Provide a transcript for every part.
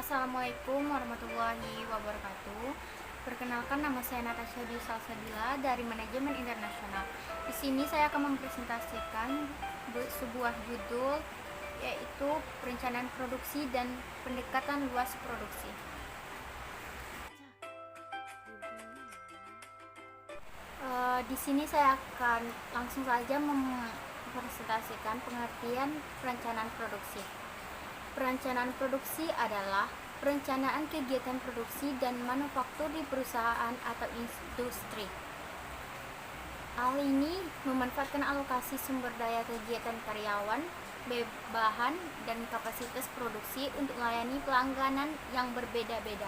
Assalamualaikum warahmatullahi wabarakatuh. Perkenalkan, nama saya Natasha Dwi Salsabila dari Manajemen Internasional. Di sini saya akan mempresentasikan sebuah judul, yaitu perencanaan produksi dan pendekatan luas produksi. Di sini saya akan langsung saja mempresentasikan pengertian perencanaan produksi. Perencanaan produksi adalah perencanaan kegiatan produksi dan manufaktur di perusahaan atau industri. Hal ini memanfaatkan alokasi sumber daya kegiatan karyawan, bahan, dan kapasitas produksi untuk melayani pelanggan yang berbeda-beda.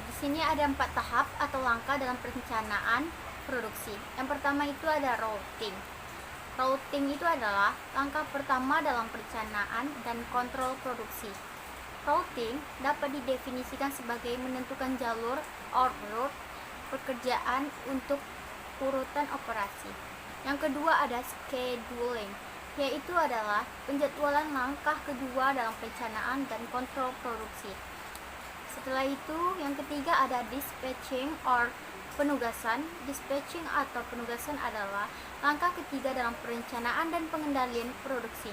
Di sini ada 4 tahap atau langkah dalam perencanaan produksi. Yang pertama itu ada routing. Routing itu adalah langkah pertama dalam perencanaan dan kontrol produksi. Routing dapat didefinisikan sebagai menentukan jalur route pekerjaan untuk urutan operasi. Yang kedua ada scheduling, yaitu adalah penjadwalan langkah kedua dalam perencanaan dan kontrol produksi. Setelah itu, yang ketiga ada dispatching or penugasan. Dispatching atau penugasan adalah langkah ketiga dalam perencanaan dan pengendalian produksi.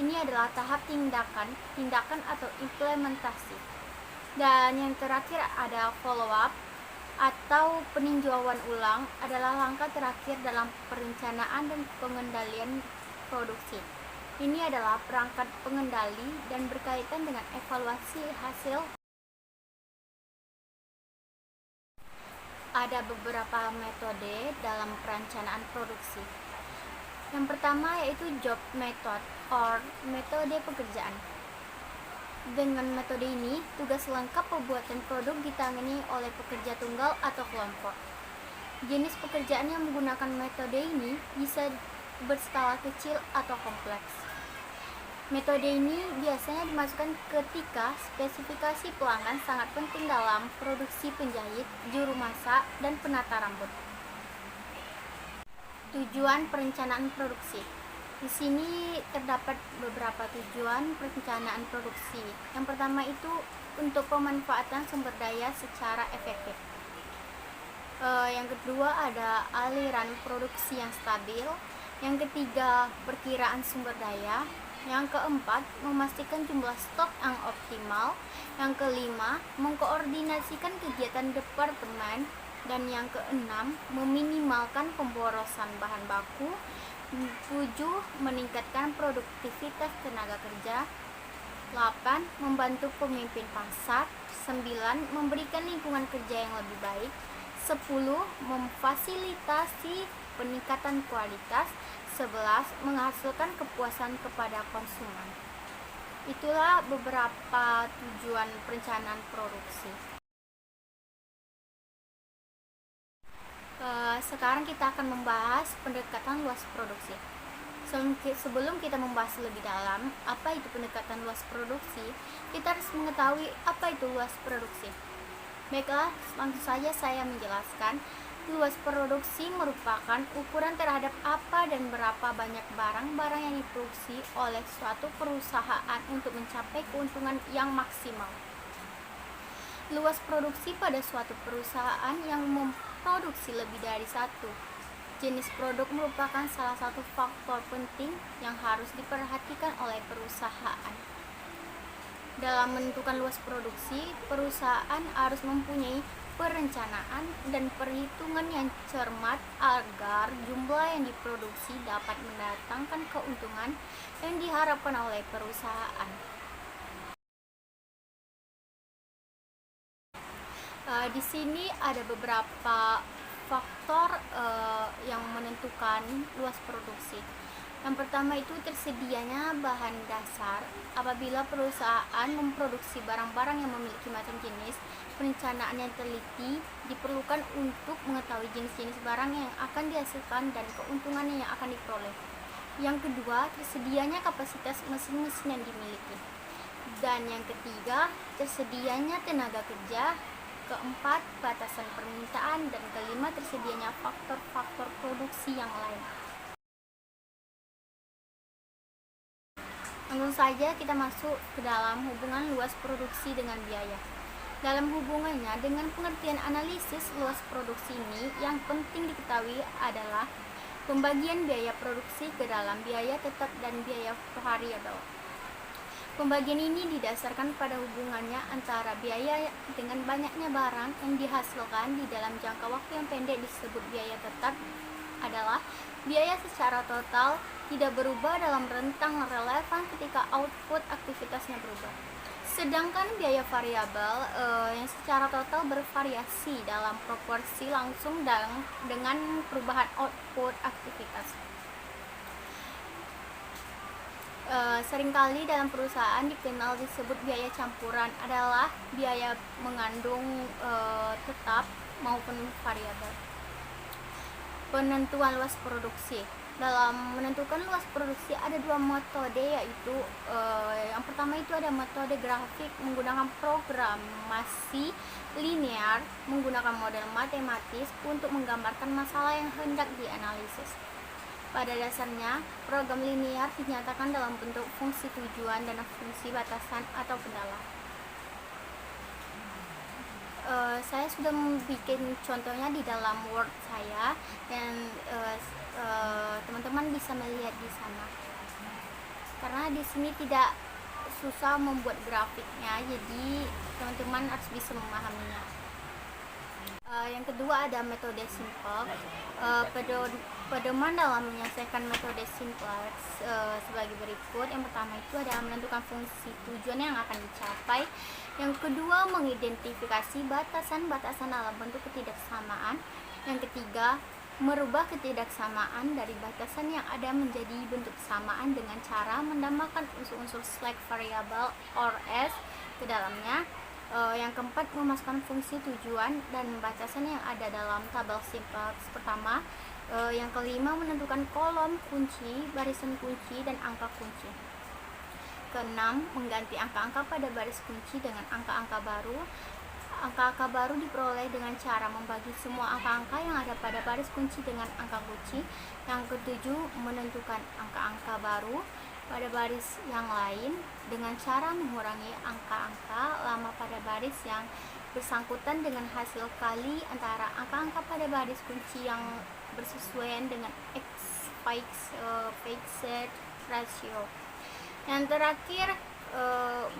Ini adalah tahap tindakan atau implementasi. Dan yang terakhir ada follow up atau peninjauan ulang, adalah langkah terakhir dalam perencanaan dan pengendalian produksi. Ini adalah perangkat pengendali dan berkaitan dengan evaluasi hasil. Ada beberapa metode dalam perencanaan produksi. Yang pertama yaitu job method or metode pekerjaan. Dengan metode ini, tugas lengkap pembuatan produk ditangani oleh pekerja tunggal atau kelompok. Jenis pekerjaan yang menggunakan metode ini bisa berskala kecil atau kompleks. Metode ini biasanya dimasukkan ketika spesifikasi pelanggan sangat penting dalam produksi penjahit, juru masak, dan penata rambut. Tujuan perencanaan produksi. Di sini terdapat beberapa tujuan perencanaan produksi. Yang pertama itu untuk pemanfaatan sumber daya secara efektif. Yang kedua ada aliran produksi yang stabil. Yang ketiga, perkiraan sumber daya. Yang keempat, memastikan jumlah stok yang optimal. Yang kelima, mengkoordinasikan kegiatan departemen. Dan yang keenam, meminimalkan pemborosan bahan baku. 7, meningkatkan produktivitas tenaga kerja. 8, membantu pemimpin pasar. 9, memberikan lingkungan kerja yang lebih baik. 10, memfasilitasi peningkatan kualitas. 11, menghasilkan kepuasan kepada konsumen. Itulah beberapa tujuan perencanaan produksi. Sekarang kita akan membahas pendekatan luas produksi. Sebelum kita membahas lebih dalam apa itu pendekatan luas produksi, kita harus mengetahui apa itu luas produksi. Baiklah, langsung saja saya menjelaskan. Luas produksi merupakan ukuran terhadap apa dan berapa banyak barang-barang yang diproduksi oleh suatu perusahaan untuk mencapai keuntungan yang maksimal. Luas produksi pada suatu perusahaan yang memproduksi lebih dari satu jenis produk merupakan salah satu faktor penting yang harus diperhatikan oleh perusahaan. Dalam menentukan luas produksi, perusahaan harus mempunyai perencanaan dan perhitungan yang cermat agar jumlah yang diproduksi dapat mendatangkan keuntungan yang diharapkan oleh perusahaan. Di sini ada beberapa faktor yang menentukan luas produksi. Yang pertama itu tersedianya bahan dasar. Apabila perusahaan memproduksi barang-barang yang memiliki macam jenis, perencanaan yang teliti diperlukan untuk mengetahui jenis-jenis barang yang akan dihasilkan dan keuntungan yang akan diperoleh. Yang kedua, tersedianya kapasitas mesin-mesin yang dimiliki. Dan yang ketiga, tersedianya tenaga kerja. Keempat, batasan permintaan. Dan kelima, tersedianya faktor-faktor produksi yang lain. Langsung saja kita masuk ke dalam hubungan luas produksi dengan biaya. Dalam hubungannya dengan pengertian analisis luas produksi ini, yang penting diketahui adalah pembagian biaya produksi ke dalam biaya tetap dan biaya variabel. Pembagian ini didasarkan pada hubungannya antara biaya dengan banyaknya barang yang dihasilkan di dalam jangka waktu yang pendek disebut biaya tetap adalah biaya secara total tidak berubah dalam rentang relevan ketika output aktivitasnya berubah. Sedangkan biaya variabel yang secara total bervariasi dalam proporsi langsung dengan perubahan output aktivitas. Seringkali dalam perusahaan dikenal disebut biaya campuran adalah biaya mengandung tetap maupun variabel. Penentuan luas produksi. Dalam menentukan luas produksi ada dua metode, yaitu yang pertama itu ada metode grafik menggunakan programasi linear menggunakan model matematis untuk menggambarkan masalah yang hendak dianalisis. Pada dasarnya, program linear dinyatakan dalam bentuk fungsi tujuan dan fungsi batasan atau kendala. Saya sudah membuat contohnya di dalam Word saya, dan teman-teman bisa melihat di sana. Karena di sini tidak susah membuat grafiknya, jadi teman-teman harus bisa memahaminya. Yang kedua ada metode simple. Pedoman dalam menyelesaikan metode simple sebagai berikut. Yang pertama itu adalah menentukan fungsi tujuan yang akan dicapai. Yang kedua, mengidentifikasi batasan-batasan dalam bentuk ketidaksamaan. Yang ketiga, merubah ketidaksamaan dari batasan yang ada menjadi bentuk kesamaan dengan cara menambahkan unsur-unsur slack variable or S ke dalamnya. Yang keempat, memasukkan fungsi tujuan dan batasan yang ada dalam tabel simple pertama. Yang kelima, menentukan kolom kunci, barisan kunci, dan angka kunci. Keenam, mengganti angka-angka pada baris kunci dengan angka-angka baru. Angka-angka baru diperoleh dengan cara membagi semua angka-angka yang ada pada baris kunci dengan angka kunci. Yang ketujuh, menentukan angka-angka baru pada baris yang lain dengan cara mengurangi angka-angka lama pada baris yang bersangkutan dengan hasil kali antara angka-angka pada baris kunci yang bersesuaian dengan fixed ratio. Yang terakhir,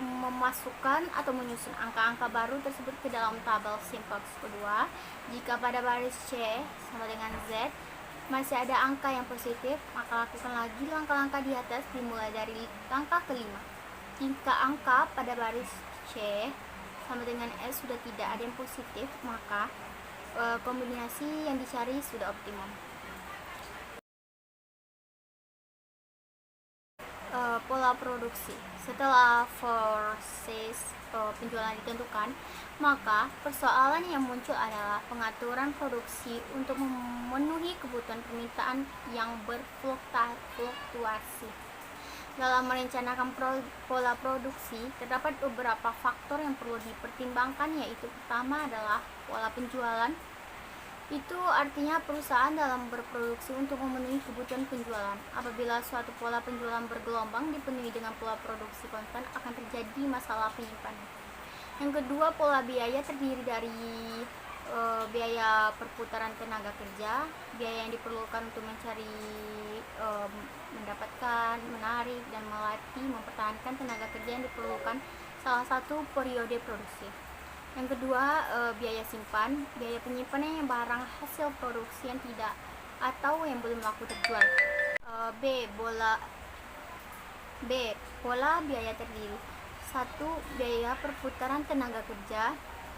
memasukkan atau menyusun angka-angka baru tersebut ke dalam tabel simple kedua. Jika pada baris C sama dengan Z masih ada angka yang positif, maka lakukan lagi langkah-langkah di atas dimulai dari langkah kelima. Jika angka pada baris C sama dengan S sudah tidak ada yang positif, maka kombinasi yang dicari sudah optimum. Pola produksi. Setelah proses penjualan ditentukan, maka persoalan yang muncul adalah pengaturan produksi untuk memenuhi kebutuhan permintaan yang berfluktuasi. Dalam merencanakan pola produksi, terdapat beberapa faktor yang perlu dipertimbangkan, yaitu pertama adalah pola penjualan. Itu artinya perusahaan dalam berproduksi untuk memenuhi kebutuhan penjualan. Apabila suatu pola penjualan bergelombang dipenuhi dengan pola produksi konstan, akan terjadi masalah penyimpanan. Yang kedua, pola biaya terdiri dari biaya perputaran tenaga kerja, biaya yang diperlukan untuk mencari, mendapatkan, menarik, dan melatih, mempertahankan tenaga kerja yang diperlukan salah satu periode produksi. Yang kedua, biaya simpan, biaya penyimpanan yang barang hasil produksi yang tidak atau yang belum laku terjual. Pola biaya terdiri 1. Biaya perputaran tenaga kerja,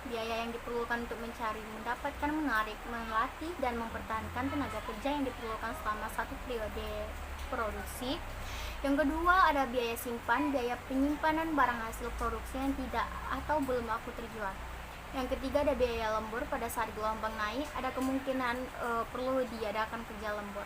biaya yang diperlukan untuk mencari, mendapatkan, menarik, melatih, dan mempertahankan tenaga kerja yang diperlukan selama satu periode produksi. Yang kedua ada biaya simpan, biaya penyimpanan barang hasil produksi yang tidak atau belum laku terjual. Yang ketiga ada biaya lembur, pada saat gelombang naik ada kemungkinan perlu diadakan kerja lembur.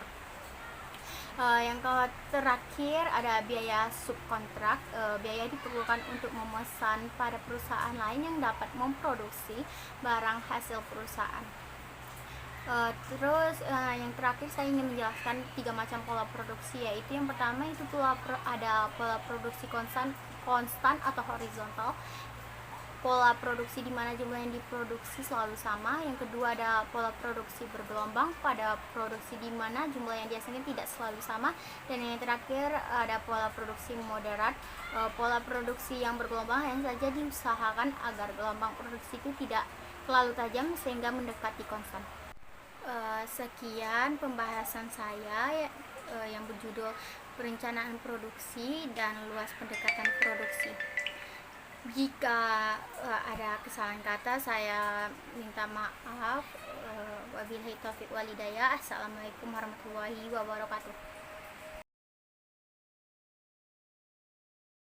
Yang terakhir ada biaya subkontrak, biaya diperlukan untuk memesan pada perusahaan lain yang dapat memproduksi barang hasil perusahaan. Yang terakhir saya ingin menjelaskan 3 macam pola produksi, yaitu yang pertama itu ada pola produksi konstan atau horizontal, pola produksi di mana jumlah yang diproduksi selalu sama. Yang kedua ada pola produksi bergelombang pada produksi di mana jumlah yang dihasilkan tidak selalu sama. Dan yang terakhir ada pola produksi moderat, pola produksi yang bergelombang yang saja diusahakan agar gelombang produksi itu tidak terlalu tajam sehingga mendekati konstan. Sekian pembahasan saya yang berjudul perencanaan produksi dan luas pendekatan produksi. Jika ada kesalahan kata, saya minta maaf. Wabillahi taufiq walhidayah. Assalamualaikum warahmatullahi wabarakatuh.